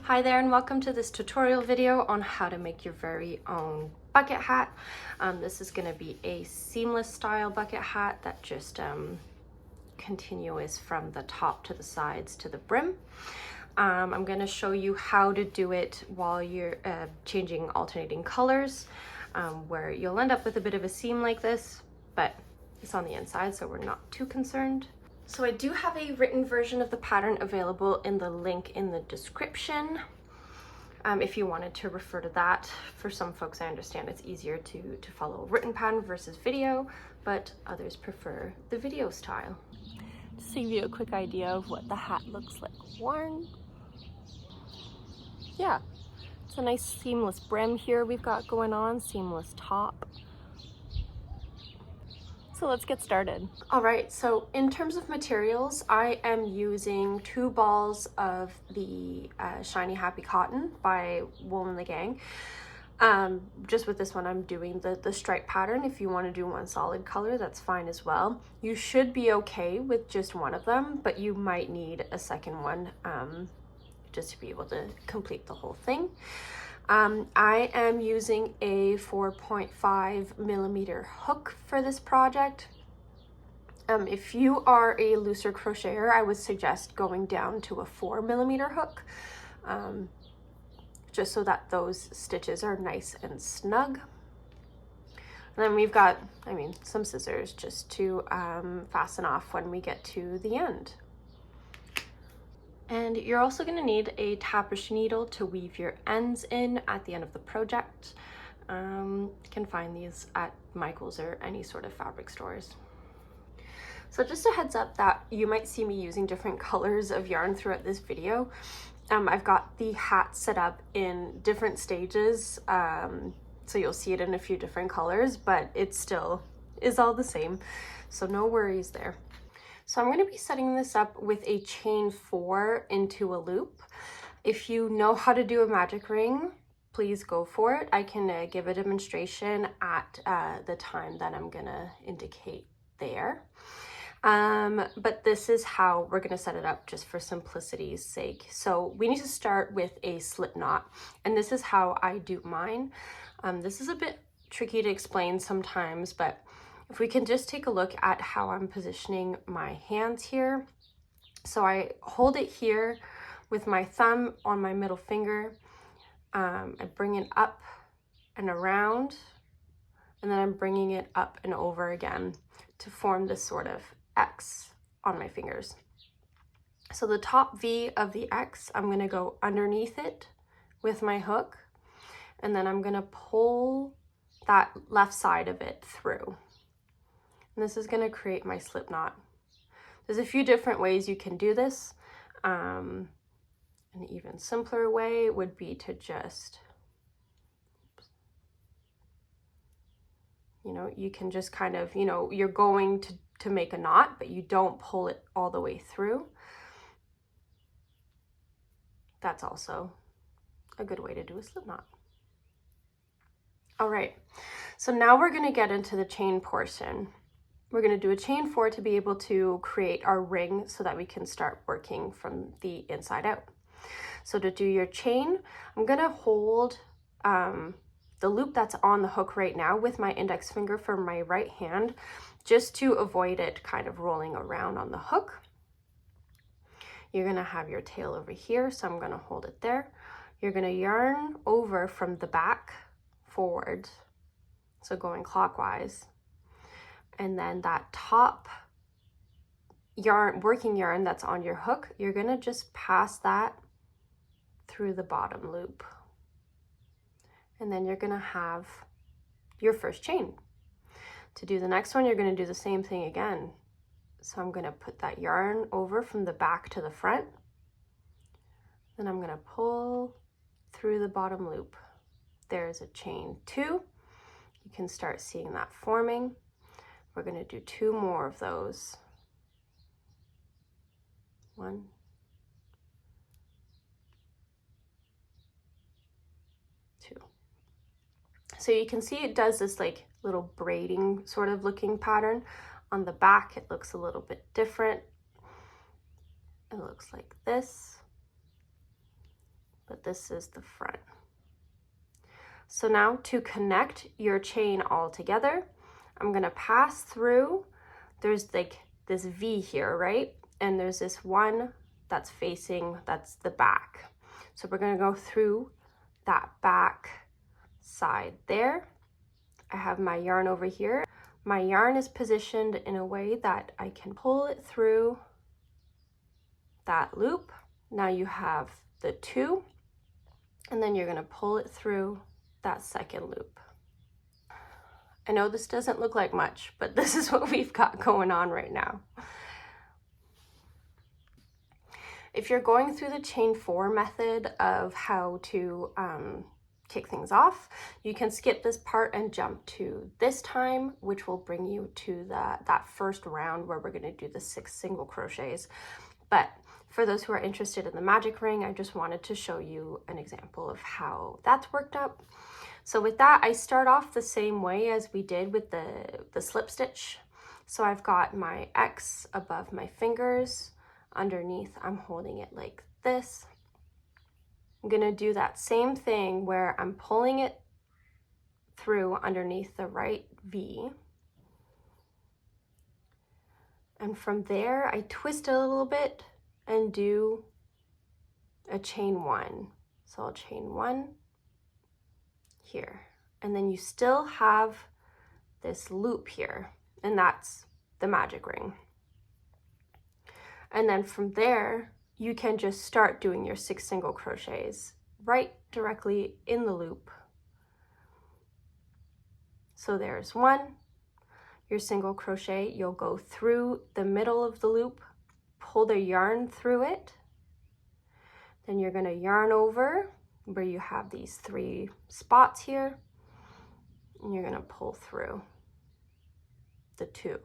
Hi there and welcome to this tutorial video on how to make your very own bucket hat. This is going to be a seamless style bucket hat that just continuous from the top to the sides to the brim. I'm going to show you how to do it while you're changing alternating colors, where you'll end up with a bit of a seam like this, but it's on the inside so we're not too concerned. So I do have a written version of the pattern available in the link in the description. If you wanted to refer to that. For some folks, I understand it's easier to follow a written pattern versus video, but others prefer the video style. Just to give you a quick idea of what the hat looks like worn. Yeah, it's a nice seamless brim here we've got going on, seamless top. So let's get started. All right, so in terms of materials, I am using 2 balls of the Shiny Happy Cotton by Wool and the Gang. Just with this one, I'm doing the stripe pattern. If you want to do one solid color, that's fine as well. You should be okay with just one of them, but you might need a second one just to be able to complete the whole thing. I am using a 4.5 millimeter hook for this project. If you are a looser crocheter, I would suggest going down to a 4 millimeter hook, just so that those stitches are nice and snug. And then we've got, some scissors just to fasten off when we get to the end. And you're also going to need a tapestry needle to weave your ends in at the end of the project. You can find these at Michael's or any sort of fabric stores. So just a heads up that you might see me using different colors of yarn throughout this video. I've got the hat set up in different stages, so you'll see it in a few different colors, but it still is all the same, so no worries there. So I'm going to be setting this up with a chain 4 into a loop. If you know how to do a magic ring, please go for it. I can give a demonstration at the time that I'm going to indicate there. But this is how we're going to set it up just for simplicity's sake. So we need to start with a slip knot, and this is how I do mine. This is a bit tricky to explain sometimes, but if we can just take a look at how I'm positioning my hands here. So I hold it here with my thumb on my middle finger. I bring it up and around, and then I'm bringing it up and over again to form this sort of X on my fingers. So the top V of the X, I'm going to go underneath it with my hook, and then I'm going to pull that left side of it through. And this is going to create my slip knot. There's a few different ways you can do this. An even simpler way would be to just, you can just kind of, you're going to make a knot, but you don't pull it all the way through. That's also a good way to do a slip knot. All right, so now we're going to get into the chain portion. We're going to do a chain 4 to be able to create our ring so that we can start working from the inside out. So to do your chain, I'm going to hold the loop that's on the hook right now with my index finger for my right hand, just to avoid it kind of rolling around on the hook. You're going to have your tail over here, so I'm going to hold it there. You're going to yarn over from the back forward, so going clockwise. And then that top yarn, working yarn that's on your hook, you're going to just pass that through the bottom loop. And then you're going to have your first chain. To do the next one, you're going to do the same thing again. So I'm going to put that yarn over from the back to the front. Then I'm going to pull through the bottom loop. There's a chain 2. You can start seeing that forming. We're going to do 2 more of those. 1, 2. So you can see it does this like little braiding sort of looking pattern. On the back, it looks a little bit different. It looks like this. but this is the front. So now to connect your chain all together, I'm gonna pass through, there's like this V here, right? And there's this one that's facing, that's the back. So we're gonna go through that back side there. I have my yarn over here. My yarn is positioned in a way that I can pull it through that loop. Now you have the 2, and then you're gonna pull it through that second loop. I know this doesn't look like much, but this is what we've got going on right now. If you're going through the chain 4 method of how to kick things off, you can skip this part and jump to this time, which will bring you to that first round where we're going to do the 6 single crochets. But for those who are interested in the magic ring, I just wanted to show you an example of how that's worked up. So with that, I start off the same way as we did with the slip stitch. So I've got my X above my fingers. Underneath, I'm holding it like this. I'm gonna do that same thing where I'm pulling it through underneath the right V. And from there, I twist it a little bit and do a chain 1. So I'll chain 1 here. And then you still have this loop here, and that's the magic ring. And then from there, you can just start doing your 6 single crochets right directly in the loop. So there's 1, your single crochet, you'll go through the middle of the loop, pull the yarn through it, then you're gonna yarn over where you have these 3 spots here, and you're gonna pull through the 2.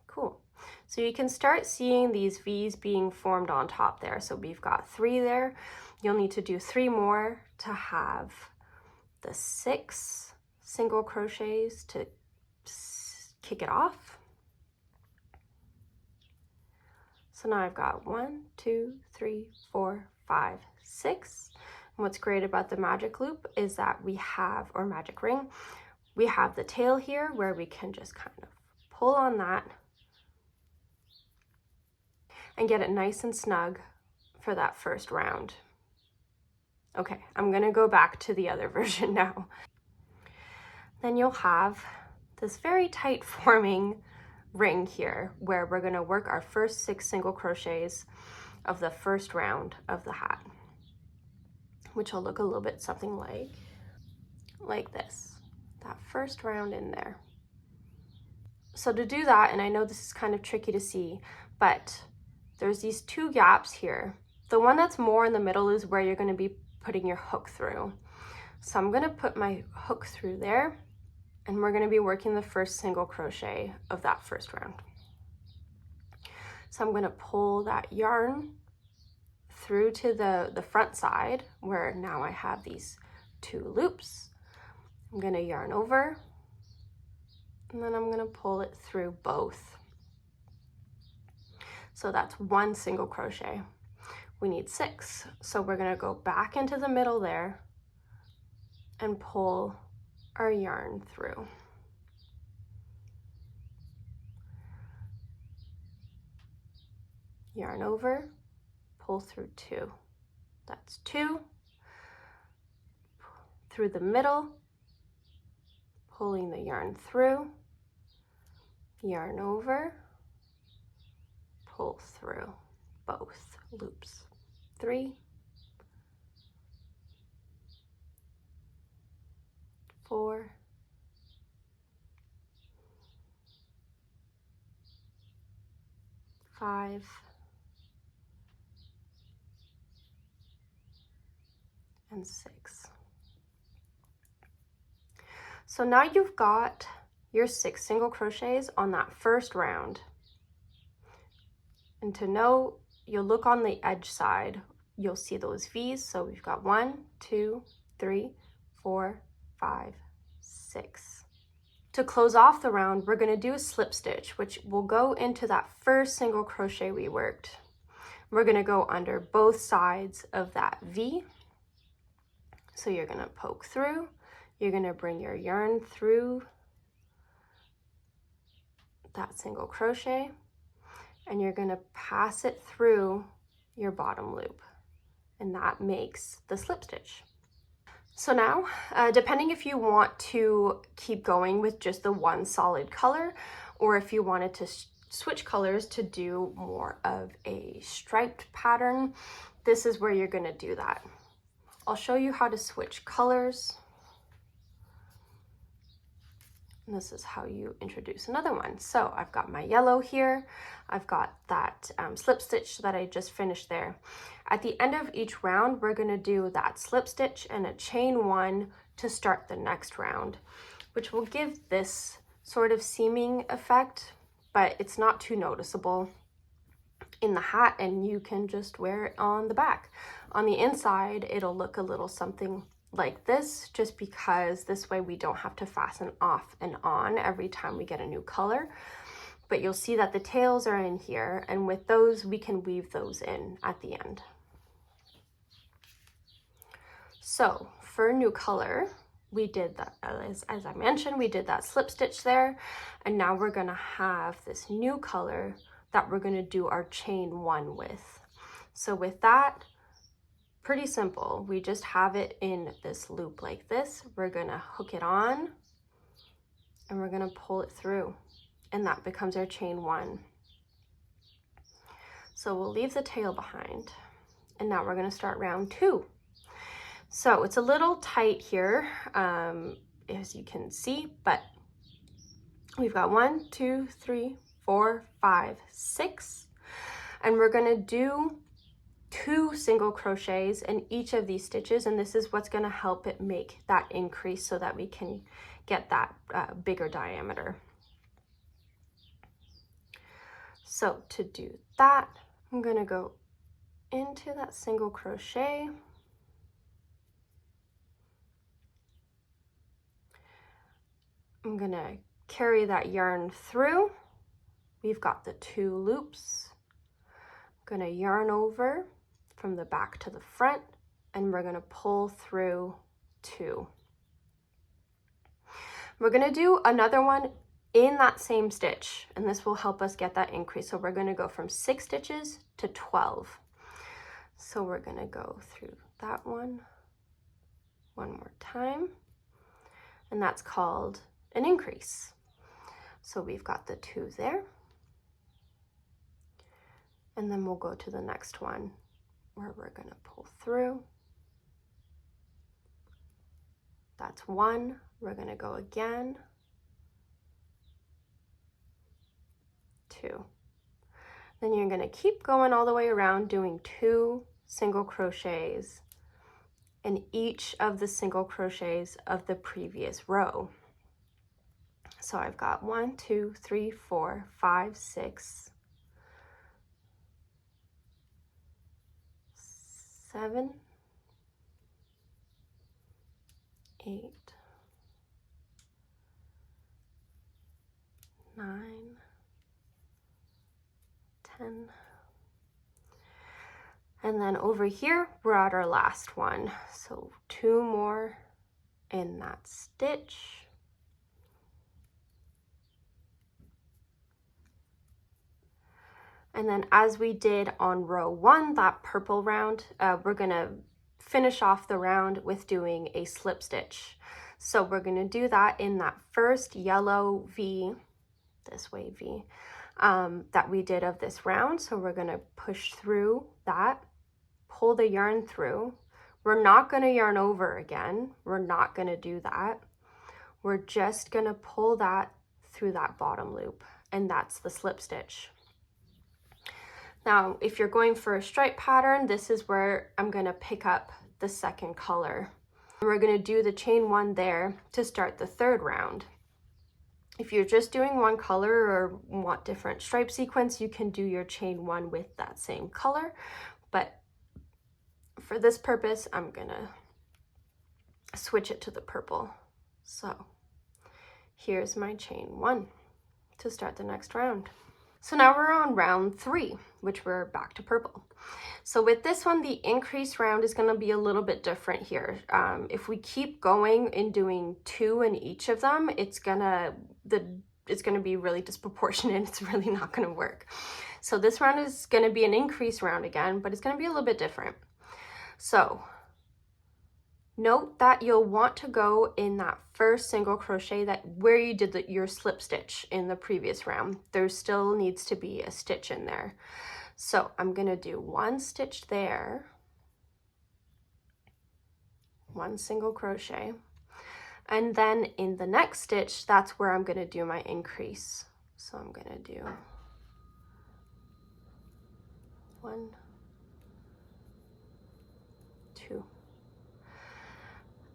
Cool. So you can start seeing these V's being formed on top there. So we've got 3 there. You'll need to do 3 more to have the 6 single crochets to kick it off. So now I've got 1, 2, 3, 4, 5, 6. And what's great about the magic loop is that we have, or magic ring, we have the tail here where we can just kind of pull on that and get it nice and snug for that first round. Okay, I'm gonna go back to the other version now. Then you'll have this very tight forming ring here where we're gonna work our first 6 single crochets of the first round of the hat, which will look a little bit something like this, that first round in there. So to do that, and I know this is kind of tricky to see, but there's these 2 gaps here. The one that's more in the middle is where you're going to be putting your hook through. So I'm going to put my hook through there, and we're going to be working the first single crochet of that first round. So I'm going to pull that yarn through to the front side where now I have these 2 loops. I'm going to yarn over, and then I'm going to pull it through both. So that's 1 single crochet. We need 6. So we're gonna go back into the middle there and pull our yarn through. Yarn over, pull through 2. That's 2. Through the middle, pulling the yarn through, yarn over, pull through both loops. 3, 4, 5, and 6. So now you've got your 6 single crochets on that first round. And to know, you'll look on the edge side, you'll see those V's. So we've got 1, 2, 3, 4, 5, 6. To close off the round, we're going to do a slip stitch, which will go into that first single crochet we worked. We're going to go under both sides of that V. So you're going to poke through, you're going to bring your yarn through that single crochet, and you're going to pass it through your bottom loop, and that makes the slip stitch. So now, depending if you want to keep going with just the one solid color, or if you wanted to switch colors to do more of a striped pattern, this is where you're going to do that. I'll show you how to switch colors. And this is how you introduce another one. So I've got my yellow here. I've got that slip stitch that I just finished there. At the end of each round, we're going to do that slip stitch and a chain 1 to start the next round, which will give this sort of seaming effect, but it's not too noticeable in the hat, and you can just wear it on the back. On the inside, it'll look a little something like this, just because this way we don't have to fasten off and on every time we get a new color. But you'll see that the tails are in here, and with those we can weave those in at the end. So for a new color, we did that, as I mentioned, we did that slip stitch there, and now we're going to have this new color that we're going to do our chain 1 with. So with that, pretty simple. We just have it in this loop like this. We're going to hook it on, and we're going to pull it through, and that becomes our chain 1. So we'll leave the tail behind, and now we're going to start round 2. So it's a little tight here, as you can see, but we've got 1, 2, 3, 4, 5, 6, and we're going to do 2 single crochets in each of these stitches, and this is what's going to help it make that increase so that we can get that bigger diameter. So to do that, I'm going to go into that single crochet, I'm going to carry that yarn through. We've got the 2 loops. I'm going to yarn over from the back to the front, and we're going to pull through 2. We're going to do another one in that same stitch, and this will help us get that increase. So we're going to go from 6 stitches to 12. So we're going to go through that one more time, and that's called an increase. So we've got the 2 there, and then we'll go to the next one where we're going to pull through. That's 1. We're going to go again, 2. Then you're going to keep going all the way around, doing 2 single crochets in each of the single crochets of the previous row. So I've got 1, 2, 3, 4, 5, 6, 7, 8, 9, 10. And then over here, we're at our last one. So 2 more in that stitch. And then as we did on row 1, that purple round, we're gonna finish off the round with doing a slip stitch. So we're gonna do that in that first yellow V, this way V, that we did of this round. So we're gonna push through that, pull the yarn through. We're not gonna yarn over again. We're not gonna do that. We're just gonna pull that through that bottom loop, and that's the slip stitch. Now, if you're going for a stripe pattern, this is where I'm going to pick up the second color. We're going to do the chain 1 there to start the 3rd round. If you're just doing one color or want different stripe sequence, you can do your chain 1 with that same color. But for this purpose, I'm going to switch it to the purple. So here's my chain 1 to start the next round. So now we're on round 3, which we're back to purple. So with this one, the increase round is going to be a little bit different here. If we keep going and doing 2 in each of them, it's gonna be really disproportionate. It's really not going to work. So this round is going to be an increase round again, but it's going to be a little bit different. So note that you'll want to go in that first single crochet that where you did your slip stitch in the previous round. There still needs to be a stitch in there. So I'm going to do 1 stitch there, 1 single crochet, and then in the next stitch, that's where I'm going to do my increase. So I'm going to do 1, 2.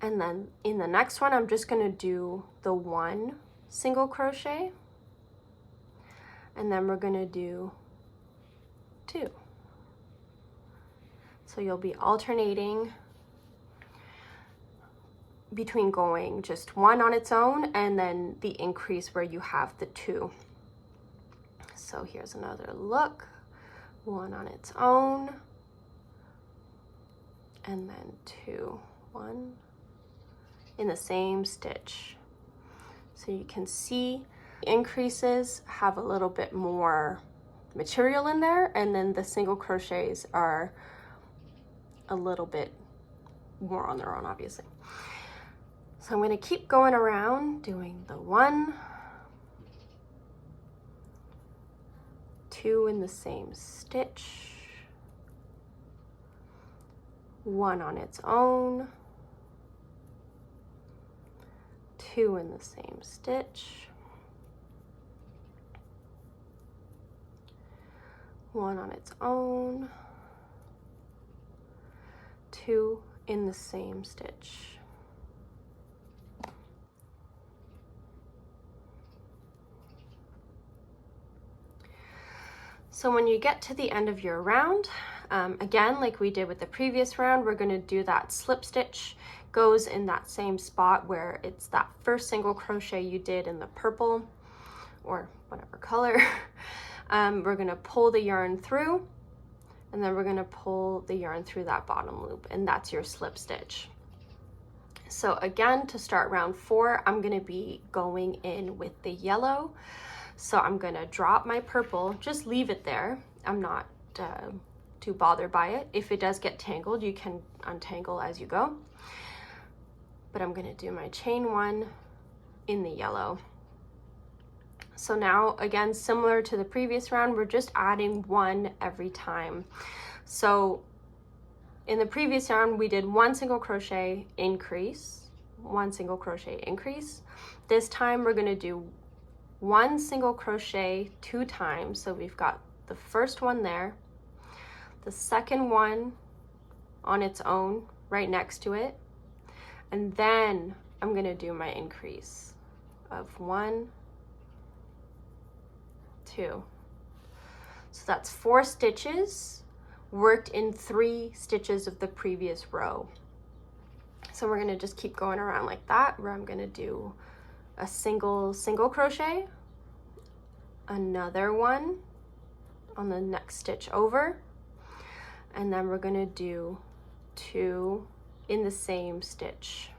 And then in the next one, I'm just going to do the 1 single crochet, and then we're going to do 2. So you'll be alternating between going just 1 on its own and then the increase where you have the 2. So here's another look, 1 on its own, and then 2, 1 in the same stitch. So you can see increases have a little bit more material in there, and then the single crochets are a little bit more on their own, obviously. So I'm going to keep going around doing the 1, 2 in the same stitch, 1 on its own, 2 in the same stitch, 1 on its own, 2 in the same stitch. So when you get to the end of your round, again, like we did with the previous round, we're going to do that slip stitch, goes in that same spot where it's that first single crochet you did in the purple or whatever color. We're going to pull the yarn through, and then we're going to pull the yarn through that bottom loop, and that's your slip stitch. So again, to start round 4, I'm going to be going in with the yellow. So I'm going to drop my purple, just leave it there. I'm not too bothered by it. If it does get tangled, you can untangle as you go. But I'm going to do my chain 1 in the yellow. So now, again, similar to the previous round, we're just adding 1 every time. So in the previous round, we did 1 single crochet, increase, 1 single crochet, increase. This time we're going to do 1 single crochet 2 times. So we've got the first one there, the second one on its own right next to it, and then I'm going to do my increase of 1, 2. So that's 4 stitches worked in 3 stitches of the previous row. So we're going to just keep going around like that, where I'm going to do a single crochet, another one on the next stitch over, and then we're going to do 2 in the same stitch.